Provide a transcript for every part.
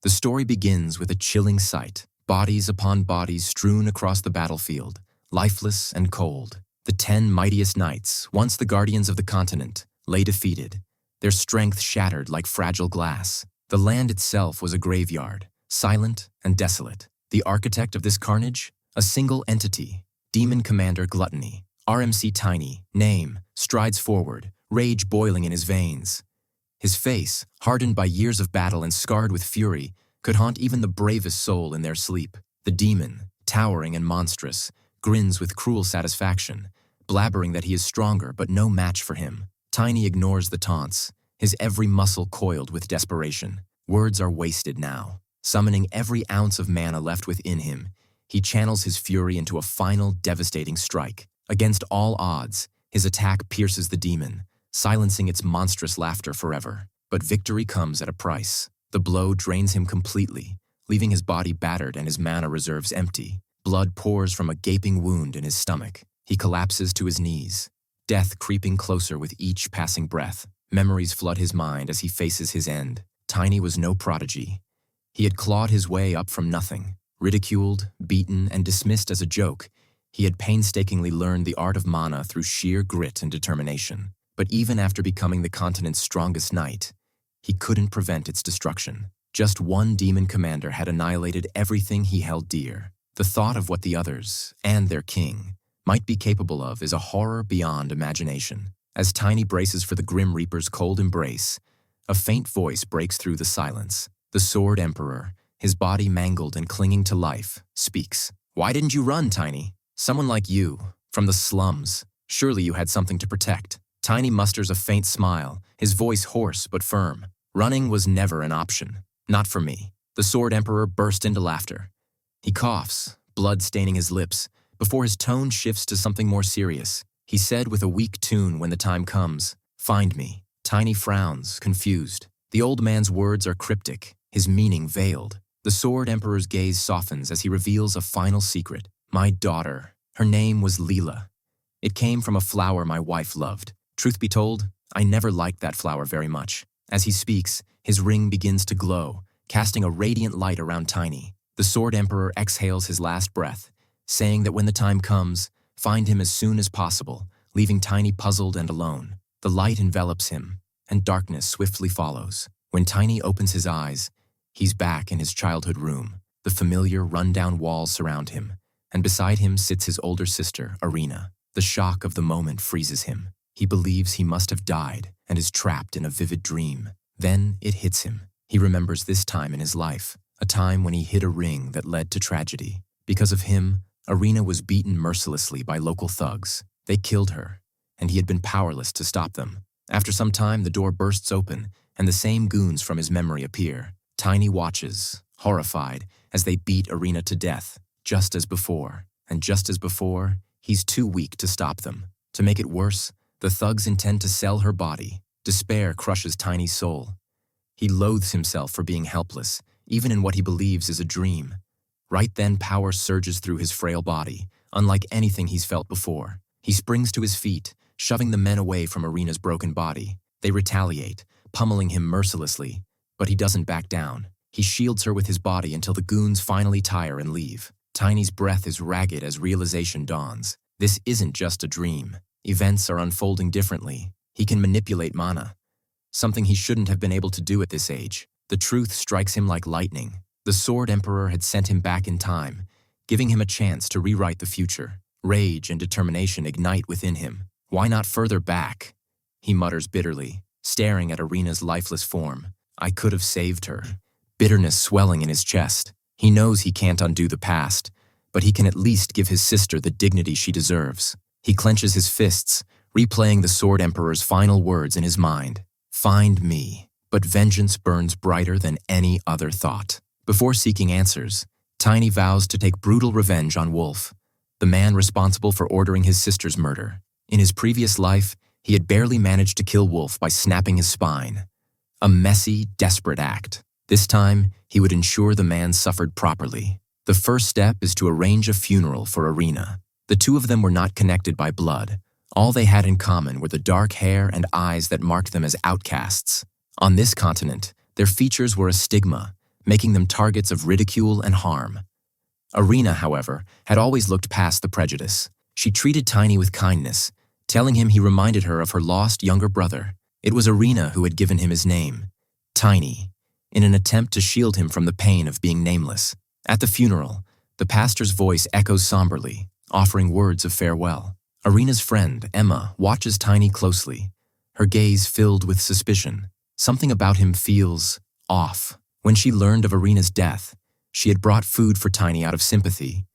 The story begins with a chilling sight, bodies upon bodies strewn across the battlefield, lifeless and cold. The 10 mightiest knights, once the guardians of the continent, lay defeated, their strength shattered like fragile glass. The land itself was a graveyard, silent and desolate. The architect of this carnage? A single entity, Demon Commander Gluttony. RMC Tiny, name, strides forward, rage boiling in his veins. His face, hardened by years of battle and scarred with fury, could haunt even the bravest soul in their sleep. The demon, towering and monstrous, grins with cruel satisfaction, blabbering that he is stronger but no match for him. Tiny ignores the taunts, his every muscle coiled with desperation. Words are wasted now. Summoning every ounce of mana left within him, he channels his fury into a final devastating strike. Against all odds, his attack pierces the demon, silencing its monstrous laughter forever. But victory comes at a price. The blow drains him completely, leaving his body battered and his mana reserves empty. Blood pours from a gaping wound in his stomach. He collapses to his knees, death creeping closer with each passing breath. Memories flood his mind as he faces his end. Tiny was no prodigy. He had clawed his way up from nothing. Ridiculed, beaten, and dismissed as a joke, he had painstakingly learned the art of mana through sheer grit and determination. But even after becoming the continent's strongest knight, he couldn't prevent its destruction. Just one demon commander had annihilated everything he held dear. The thought of what the others, and their king, might be capable of is a horror beyond imagination. As Tiny braces for the Grim Reaper's cold embrace, a faint voice breaks through the silence. The Sword Emperor, his body mangled and clinging to life, speaks. "Why didn't you run, Tiny? Someone like you, from the slums. Surely you had something to protect." Tiny musters a faint smile, his voice hoarse but firm. "Running was never an option. Not for me." The Sword Emperor burst into laughter. He coughs, blood staining his lips, before his tone shifts to something more serious. He said with a weak tune when the time comes, "Find me." Tiny frowns, confused. The old man's words are cryptic, his meaning veiled. The Sword Emperor's gaze softens as he reveals a final secret. "My daughter. Her name was Leela. It came from a flower my wife loved. Truth be told, I never liked that flower very much." As he speaks, his ring begins to glow, casting a radiant light around Tiny. The Sword Emperor exhales his last breath, saying that when the time comes, find him as soon as possible, leaving Tiny puzzled and alone. The light envelops him, and darkness swiftly follows. When Tiny opens his eyes, he's back in his childhood room. The familiar, run-down walls surround him, and beside him sits his older sister, Arena. The shock of the moment freezes him. He believes he must have died and is trapped in a vivid dream. Then it hits him. He remembers this time in his life, a time when he hid a ring that led to tragedy. Because of him, Arena was beaten mercilessly by local thugs. They killed her, and he had been powerless to stop them. After some time, the door bursts open, and the same goons from his memory appear. Tiny watches, horrified, as they beat Arena to death, just as before. And just as before, he's too weak to stop them. To make it worse, the thugs intend to sell her body. Despair crushes Tiny's soul. He loathes himself for being helpless, even in what he believes is a dream. Right then, power surges through his frail body, unlike anything he's felt before. He springs to his feet, shoving the men away from Arena's broken body. They retaliate, pummeling him mercilessly, but he doesn't back down. He shields her with his body until the goons finally tire and leave. Tiny's breath is ragged as realization dawns. This isn't just a dream. Events are unfolding differently. He can manipulate mana, something he shouldn't have been able to do at this age. The truth strikes him like lightning. The Sword Emperor had sent him back in time, giving him a chance to rewrite the future. Rage and determination ignite within him. "Why not further back?" he mutters bitterly, staring at Arena's lifeless form. "I could have saved her." Bitterness swelling in his chest. He knows he can't undo the past, but he can at least give his sister the dignity she deserves. He clenches his fists, replaying the Sword Emperor's final words in his mind. "Find me." But vengeance burns brighter than any other thought. Before seeking answers, Tiny vows to take brutal revenge on Wolf, the man responsible for ordering his sister's murder. In his previous life, he had barely managed to kill Wolf by snapping his spine. A messy, desperate act. This time, he would ensure the man suffered properly. The first step is to arrange a funeral for Arena. The two of them were not connected by blood. All they had in common were the dark hair and eyes that marked them as outcasts. On this continent, their features were a stigma, making them targets of ridicule and harm. Arena, however, had always looked past the prejudice. She treated Tiny with kindness, telling him he reminded her of her lost younger brother. It was Arena who had given him his name, Tiny, in an attempt to shield him from the pain of being nameless. At the funeral, the pastor's voice echoes somberly, offering words of farewell. Arena's friend, Emma, watches Tiny closely, her gaze filled with suspicion. Something about him feels off. When she learned of Arena's death, she had brought food for Tiny out of sympathy,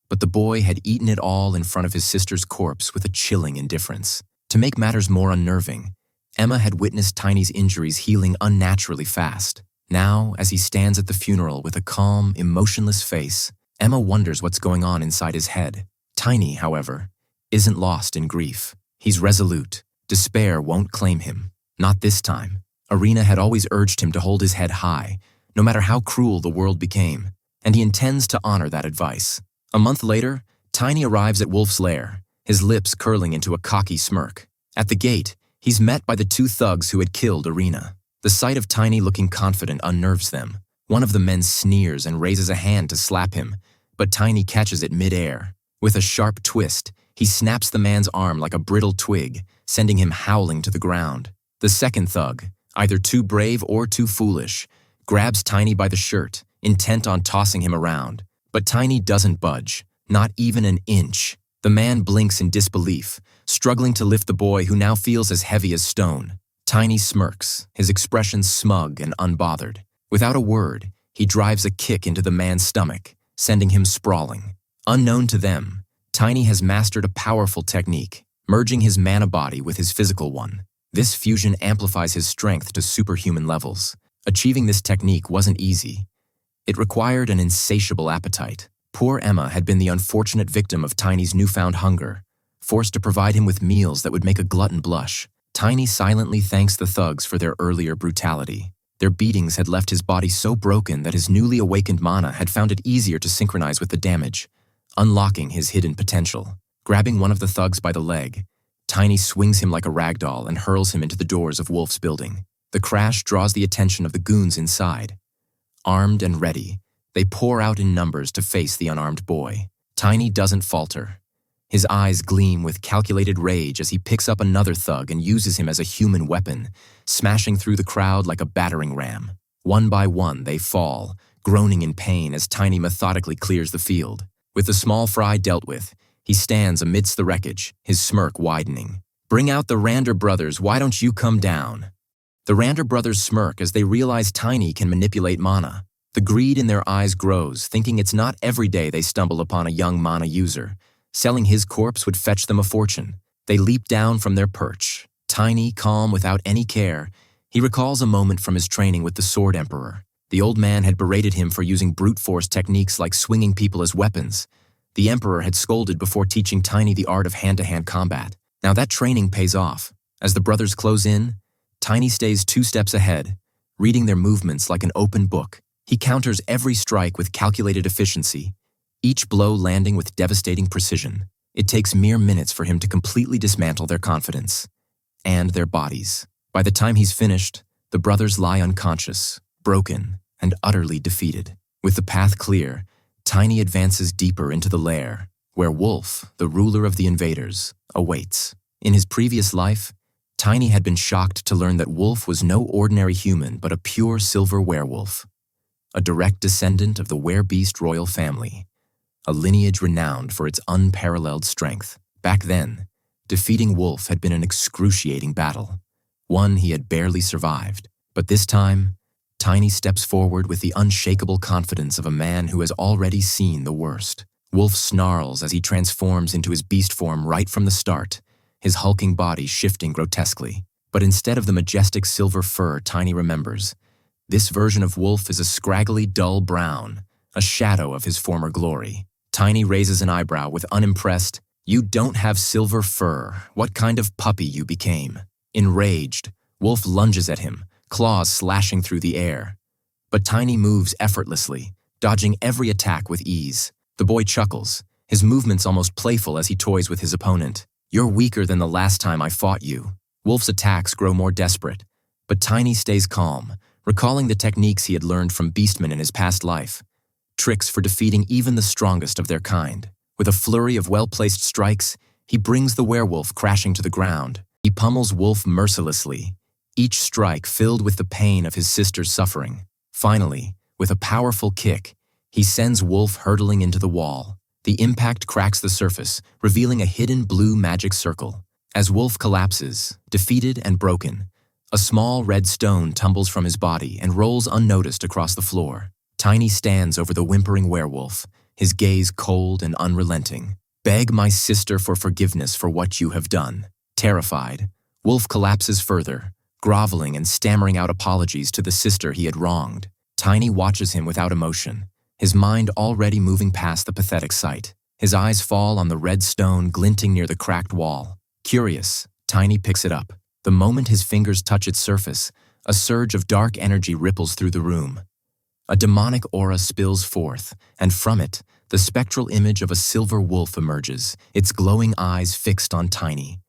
but the boy had eaten it all in front of his sister's corpse with a chilling indifference. To make matters more unnerving, Emma had witnessed Tiny's injuries healing unnaturally fast. Now, as he stands at the funeral with a calm, emotionless face, Emma wonders what's going on inside his head. Tiny, however, isn't lost in grief. He's resolute. Despair won't claim him. Not this time. Arena had always urged him to hold his head high, no matter how cruel the world became, and he intends to honor that advice. A month later, Tiny arrives at Wolf's lair, his lips curling into a cocky smirk. At the gate, he's met by the two thugs who had killed Arena. The sight of Tiny looking confident unnerves them. One of the men sneers and raises a hand to slap him, but Tiny catches it mid-air. With a sharp twist, he snaps the man's arm like a brittle twig, sending him howling to the ground. The second thug, either too brave or too foolish, grabs Tiny by the shirt, intent on tossing him around. But Tiny doesn't budge, not even an inch. The man blinks in disbelief, struggling to lift the boy who now feels as heavy as stone. Tiny smirks, his expression smug and unbothered. Without a word, he drives a kick into the man's stomach, sending him sprawling. Unknown to them, Tiny has mastered a powerful technique, merging his mana body with his physical one. This fusion amplifies his strength to superhuman levels. Achieving this technique wasn't easy. It required an insatiable appetite. Poor Emma had been the unfortunate victim of Tiny's newfound hunger, forced to provide him with meals that would make a glutton blush. Tiny silently thanks the thugs for their earlier brutality. Their beatings had left his body so broken that his newly awakened mana had found it easier to synchronize with the damage, unlocking his hidden potential. Grabbing one of the thugs by the leg, Tiny swings him like a ragdoll and hurls him into the doors of Wolf's building. The crash draws the attention of the goons inside. Armed and ready, they pour out in numbers to face the unarmed boy. Tiny doesn't falter. His eyes gleam with calculated rage as he picks up another thug and uses him as a human weapon, smashing through the crowd like a battering ram. One by one, they fall, groaning in pain as Tiny methodically clears the field. With the small fry dealt with, he stands amidst the wreckage, his smirk widening. "Bring out the Rander brothers, why don't you come down?" The Rander brothers smirk as they realize Tiny can manipulate mana. The greed in their eyes grows, thinking it's not every day they stumble upon a young mana user. Selling his corpse would fetch them a fortune. They leap down from their perch. Tiny, calm, without any care, he recalls a moment from his training with the Sword Emperor. The old man had berated him for using brute force techniques like swinging people as weapons. The Emperor had scolded before teaching Tiny the art of hand-to-hand combat. Now that training pays off. As the brothers close in, Tiny stays 2 steps ahead, reading their movements like an open book. He counters every strike with calculated efficiency, each blow landing with devastating precision. It takes mere minutes for him to completely dismantle their confidence and their bodies. By the time he's finished, the brothers lie unconscious, broken, and utterly defeated. With the path clear, Tiny advances deeper into the lair, where Wolf, the ruler of the invaders, awaits. In his previous life, Tiny had been shocked to learn that Wolf was no ordinary human but a pure silver werewolf, a direct descendant of the werebeast royal family, a lineage renowned for its unparalleled strength. Back then, defeating Wolf had been an excruciating battle, one he had barely survived. But this time, Tiny steps forward with the unshakable confidence of a man who has already seen the worst. Wolf snarls as he transforms into his beast form right from the start, his hulking body shifting grotesquely. But instead of the majestic silver fur Tiny remembers, this version of Wolf is a scraggly, dull brown, a shadow of his former glory. Tiny raises an eyebrow with unimpressed, "You don't have silver fur. What kind of puppy you became?" Enraged, Wolf lunges at him, claws slashing through the air. But Tiny moves effortlessly, dodging every attack with ease. The boy chuckles, his movements almost playful as he toys with his opponent. "You're weaker than the last time I fought you." Wolf's attacks grow more desperate, but Tiny stays calm, recalling the techniques he had learned from beastmen in his past life, tricks for defeating even the strongest of their kind. With a flurry of well-placed strikes, he brings the werewolf crashing to the ground. He pummels Wolf mercilessly, each strike filled with the pain of his sister's suffering. Finally, with a powerful kick, he sends Wolf hurtling into the wall. The impact cracks the surface, revealing a hidden blue magic circle. As Wolf collapses, defeated and broken, a small red stone tumbles from his body and rolls unnoticed across the floor. Tiny stands over the whimpering werewolf, his gaze cold and unrelenting. "Beg my sister for forgiveness for what you have done." Terrified, Wolf collapses further, groveling and stammering out apologies to the sister he had wronged. Tiny watches him without emotion, his mind already moving past the pathetic sight. His eyes fall on the red stone glinting near the cracked wall. Curious, Tiny picks it up. The moment his fingers touch its surface, a surge of dark energy ripples through the room. A demonic aura spills forth, and from it, the spectral image of a silver wolf emerges, its glowing eyes fixed on Tiny.